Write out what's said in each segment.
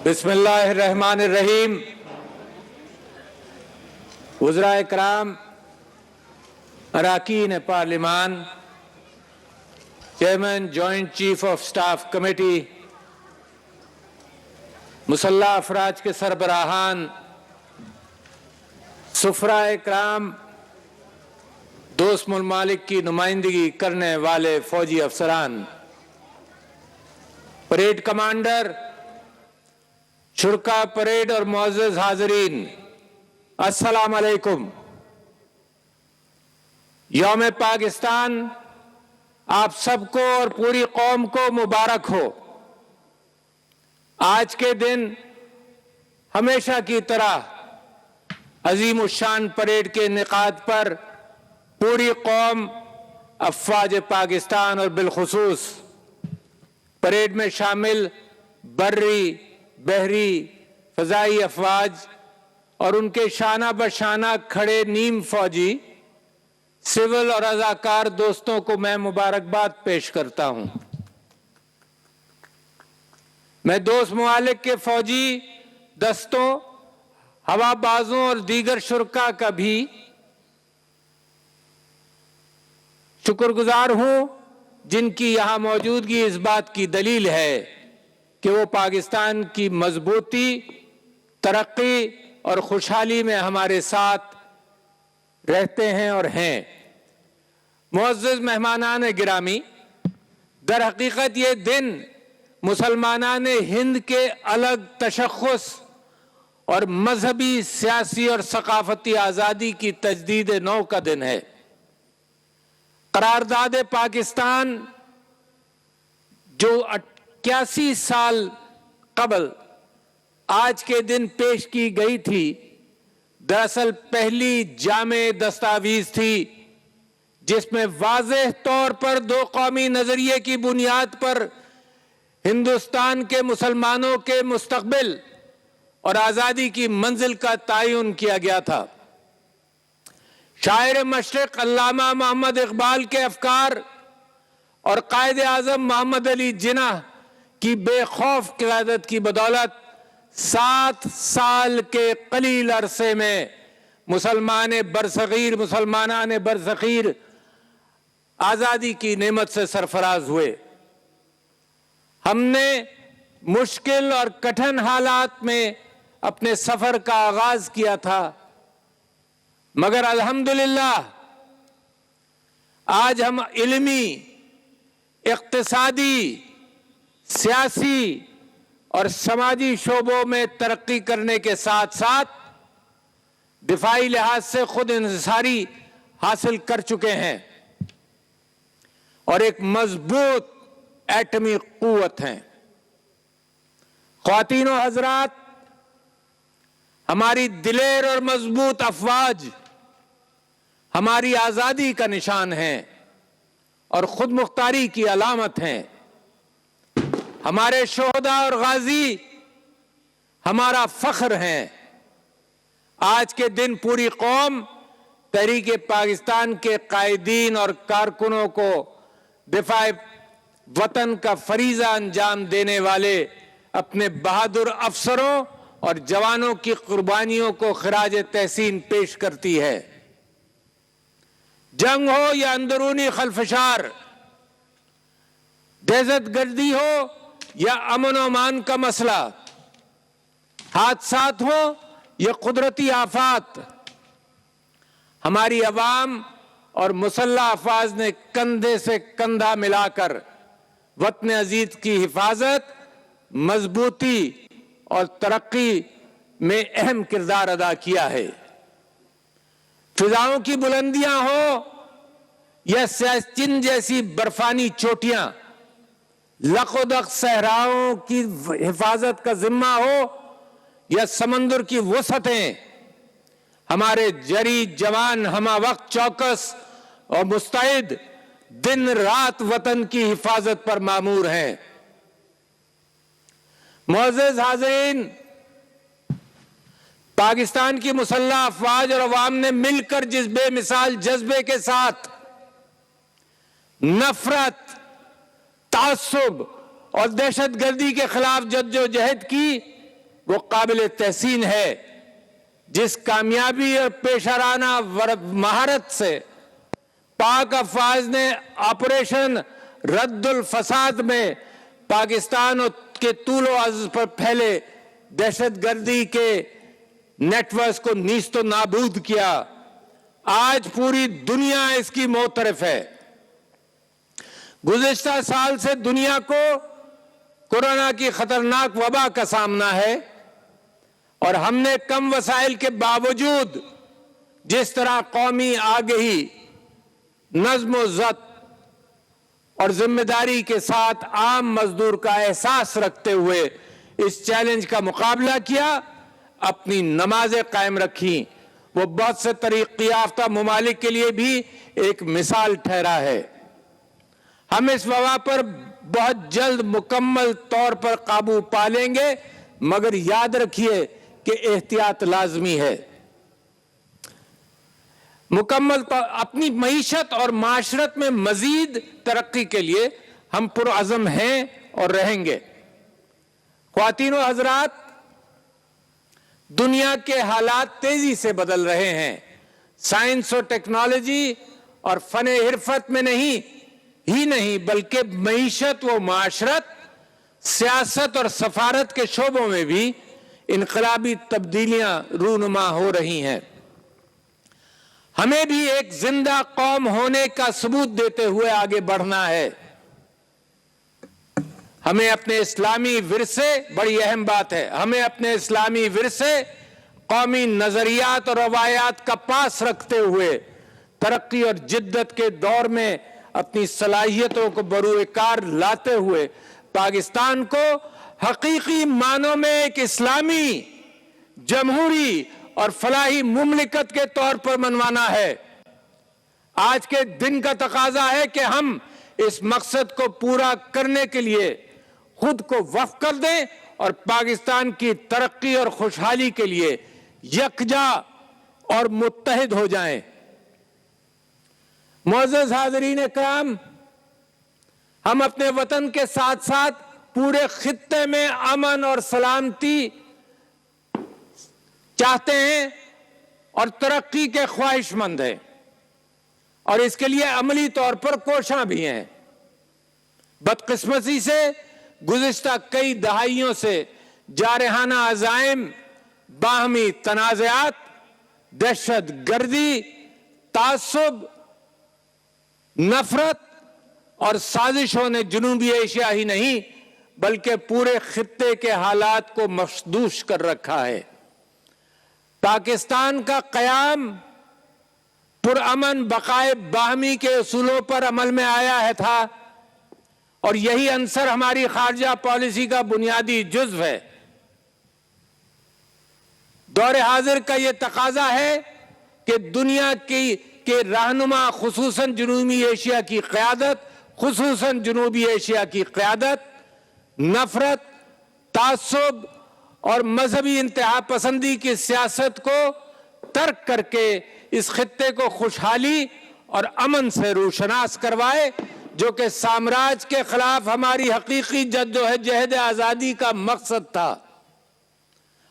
بسم اللہ الرحمن الرحیم۔ وزرائے کرام، اراکین پارلیمان، chairman joint chief of staff committee, مسلح افواج کے سربراہان، سفرائے کرام، دوست ممالک کی نمائندگی کرنے والے فوجی افسران، پریڈ کمانڈر، شرکا پریڈ اور معزز حاضرین، السلام علیکم۔ یوم پاکستان آپ سب کو اور پوری قوم کو مبارک ہو۔ آج کے دن ہمیشہ کی طرح عظیم الشان پریڈ کے انعقاد پر پوری قوم، افواج پاکستان اور بالخصوص پریڈ میں شامل بری، بحری، فضائی افواج اور ان کے شانہ بشانہ کھڑے نیم فوجی، سول اور رضاکار دوستوں کو میں مبارکباد پیش کرتا ہوں۔ میں دوست ممالک کے فوجی دستوں، ہوا بازوں اور دیگر شرکا کا بھی شکر گزار ہوں، جن کی یہاں موجودگی اس بات کی دلیل ہے کہ وہ پاکستان کی مضبوطی، ترقی اور خوشحالی میں ہمارے ساتھ رہتے ہیں اور ہیں۔ معزز مہمانان گرامی، در حقیقت یہ دن مسلمانان ہند کے الگ تشخص اور مذہبی، سیاسی اور ثقافتی آزادی کی تجدید نو کا دن ہے۔ قرارداد پاکستان جو 81 سال قبل آج کے دن پیش کی گئی تھی، دراصل پہلی جامع دستاویز تھی جس میں واضح طور پر دو قومی نظریے کی بنیاد پر ہندوستان کے مسلمانوں کے مستقبل اور آزادی کی منزل کا تعین کیا گیا تھا۔ شاعر مشرق علامہ محمد اقبال کے افکار اور قائد اعظم محمد علی جناح کی بے خوف قیادت کی بدولت 7 سال کے قلیل عرصے میں مسلمانان برصغیر آزادی کی نعمت سے سرفراز ہوئے۔ ہم نے مشکل اور کٹھن حالات میں اپنے سفر کا آغاز کیا تھا، مگر الحمدللہ آج ہم علمی، اقتصادی، سیاسی اور سماجی شعبوں میں ترقی کرنے کے ساتھ ساتھ دفاعی لحاظ سے خود انحصاری حاصل کر چکے ہیں اور ایک مضبوط ایٹمی قوت ہیں۔ خواتین و حضرات، ہماری دلیر اور مضبوط افواج ہماری آزادی کا نشان ہیں اور خود مختاری کی علامت ہیں۔ ہمارے شہداء اور غازی ہمارا فخر ہیں۔ آج کے دن پوری قوم تحریک پاکستان کے قائدین اور کارکنوں کو دفاع وطن کا فریضہ انجام دینے والے اپنے بہادر افسروں اور جوانوں کی قربانیوں کو خراج تحسین پیش کرتی ہے۔ جنگ ہو یا اندرونی خلفشار، دہشت گردی ہو یا امن و امان کا مسئلہ، حادثات ہوں یا قدرتی آفات، ہماری عوام اور مسلح افواج نے کندھے سے کندھا ملا کر وطن عزیز کی حفاظت، مضبوطی اور ترقی میں اہم کردار ادا کیا ہے۔ فضاؤں کی بلندیاں ہوں یا سیاچن جیسی برفانی چوٹیاں، لقودق صحراؤں کی حفاظت کا ذمہ ہو یا سمندر کی وسعتیں، ہمارے جری جوان ہمہ وقت چوکس اور مستعد دن رات وطن کی حفاظت پر مامور ہیں۔ معزز حاضرین، پاکستان کی مسلح افواج اور عوام نے مل کر جس بے مثال جذبے کے ساتھ نفرت، تعصب اور دہشت گردی کے خلاف جدوجہد کی، وہ قابل تحسین ہے. جس کامیابی اور پیشارانہ مہارت سے پاک افواج نے آپریشن رد الفساد میں پاکستان کے طول و عرض پر پھیلے دہشت گردی کے نیٹ ورکس کو نیست و نابود کیا، آج پوری دنیا اس کی معترف ہے. گزشتہ سال سے دنیا کو کورونا کی خطرناک وبا کا سامنا ہے، اور ہم نے کم وسائل کے باوجود جس طرح قومی آگہی، نظم و ضبط اور ذمہ داری کے ساتھ عام مزدور کا احساس رکھتے ہوئے اس چیلنج کا مقابلہ کیا، اپنی نمازیں قائم رکھی، وہ بہت سے ترقی یافتہ ممالک کے لیے بھی ایک مثال ٹھہرا ہے. ہم اس وبا پر بہت جلد مکمل طور پر قابو پا لیں گے، مگر یاد رکھیے کہ احتیاط لازمی ہے. مکمل طور اپنی معیشت اور معاشرت میں مزید ترقی کے لیے ہم پرعزم ہیں اور رہیں گے. خواتین و حضرات، دنیا کے حالات تیزی سے بدل رہے ہیں. سائنس و ٹیکنالوجی اور فن حرفت میں نہیں بلکہ معیشت و معاشرت، سیاست اور سفارت کے شعبوں میں بھی انقلابی تبدیلیاں رونما ہو رہی ہیں. ہمیں بھی ایک زندہ قوم ہونے کا ثبوت دیتے ہوئے آگے بڑھنا ہے. ہمیں اپنے اسلامی ورثے، بڑی اہم بات ہے، ہمیں اپنے اسلامی ورثے، قومی نظریات اور روایات کا پاس رکھتے ہوئے ترقی اور جدت کے دور میں اپنی صلاحیتوں کو بروئے کار لاتے ہوئے پاکستان کو حقیقی معنوں میں ایک اسلامی، جمہوری اور فلاحی مملکت کے طور پر منوانا ہے. آج کے دن کا تقاضا ہے کہ ہم اس مقصد کو پورا کرنے کے لیے خود کو وقف کر دیں اور پاکستان کی ترقی اور خوشحالی کے لیے یکجا اور متحد ہو جائیں. معزز حاضرین کرام، ہم اپنے وطن کے ساتھ ساتھ پورے خطے میں امن اور سلامتی چاہتے ہیں اور ترقی کے خواہش مند ہیں، اور اس کے لیے عملی طور پر کوشاں بھی ہیں. بدقسمتی سے گزشتہ کئی دہائیوں سے جارحانہ عزائم، باہمی تنازعات، دہشت گردی، تعصب، نفرت اور سازشوں نے جنوبی ایشیا ہی نہیں بلکہ پورے خطے کے حالات کو مخدوش کر رکھا ہے. پاکستان کا قیام پرامن بقائے باہمی کے اصولوں پر عمل میں آیا تھا، اور یہی عنصر ہماری خارجہ پالیسی کا بنیادی جزو ہے. دور حاضر کا یہ تقاضا ہے کہ دنیا کے رہنما، خصوصاً جنوبی ایشیا کی قیادت نفرت، تعصب اور مذہبی انتہا پسندی کی سیاست کو ترک کر کے اس خطے کو خوشحالی اور امن سے روشناس کروائے، جو کہ سامراج کے خلاف ہماری حقیقی جدوجہد آزادی کا مقصد تھا.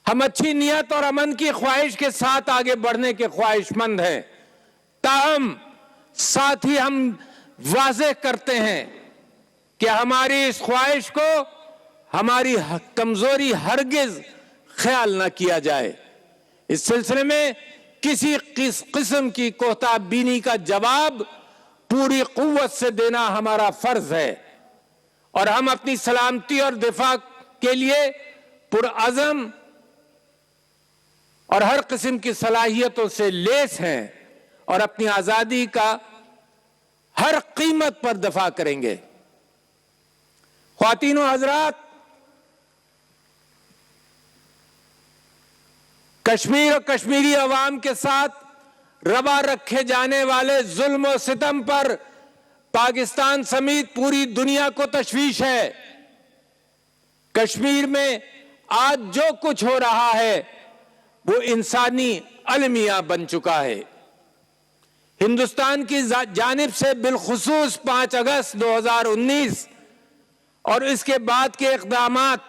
ہم اچھی نیت اور امن کی خواہش کے ساتھ آگے بڑھنے کے خواہش مند ہیں، تاہم ساتھ ہی ہم واضح کرتے ہیں کہ ہماری اس خواہش کو ہماری کمزوری ہرگز خیال نہ کیا جائے. اس سلسلے میں کسی قسم کی کوتاہ بینی کا جواب پوری قوت سے دینا ہمارا فرض ہے، اور ہم اپنی سلامتی اور دفاع کے لیے پرعزم اور ہر قسم کی صلاحیتوں سے لیس ہیں، اور اپنی آزادی کا ہر قیمت پر دفاع کریں گے. خواتین و حضرات، کشمیر اور کشمیری عوام کے ساتھ روا رکھے جانے والے ظلم و ستم پر پاکستان سمیت پوری دنیا کو تشویش ہے. کشمیر میں آج جو کچھ ہو رہا ہے وہ انسانی المیہ بن چکا ہے. ہندوستان کی جانب سے بالخصوص 5 اگست 2019 اور اس کے بعد کے اقدامات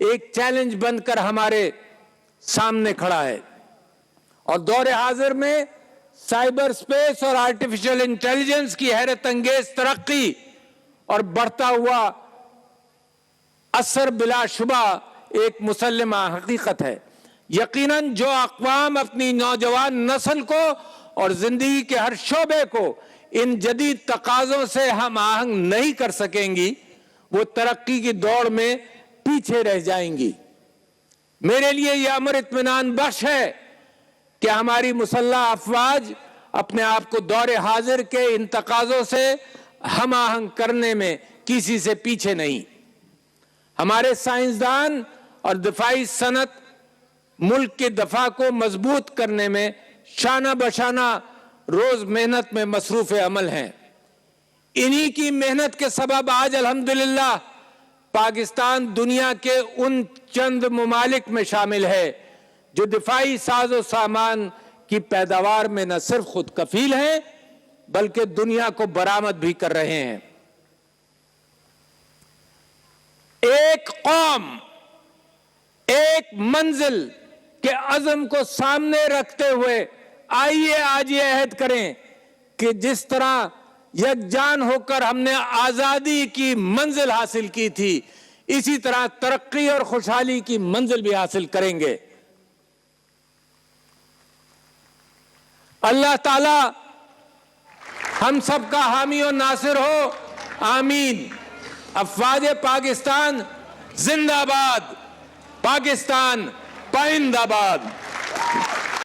ایک چیلنج بن کر ہمارے سامنے کھڑا ہے، اور دور حاضر میں سائبر سپیس اور آرٹیفیشل انٹیلیجنس کی حیرت انگیز ترقی اور بڑھتا ہوا اثر بلا شبہ ایک مسلمہ حقیقت ہے۔ یقیناً جو اقوام اپنی نوجوان نسل کو اور زندگی کے ہر شعبے کو ان جدید تقاضوں سے ہم آہنگ نہیں کر سکیں گی، وہ ترقی کی دوڑ میں پیچھے رہ جائیں گی۔ میرے لیے یہ امر اطمینان بخش ہے کہ ہماری مسلح افواج اپنے آپ کو دور حاضر کے ان تقاضوں سے ہم آہنگ کرنے میں کسی سے پیچھے نہیں۔ ہمارے سائنسدان اور دفاعی صنعت ملک کے دفاع کو مضبوط کرنے میں شانہ بشانہ روز محنت میں مصروف عمل ہیں۔ انہی کی محنت کے سبب آج الحمدللہ پاکستان دنیا کے ان چند ممالک میں شامل ہے جو دفاعی ساز و سامان کی پیداوار میں نہ صرف خود کفیل ہیں بلکہ دنیا کو برآمد بھی کر رہے ہیں۔ ایک قوم ایک منزل کے عزم کو سامنے رکھتے ہوئے آئیے آج یہ عہد کریں کہ جس طرح یکجان ہو کر ہم نے آزادی کی منزل حاصل کی تھی، اسی طرح ترقی اور خوشحالی کی منزل بھی حاصل کریں گے۔ اللہ تعالی ہم سب کا حامی و ناصر ہو، آمین۔ افواج پاکستان زندہ باد، پاکستان پائندہ باد۔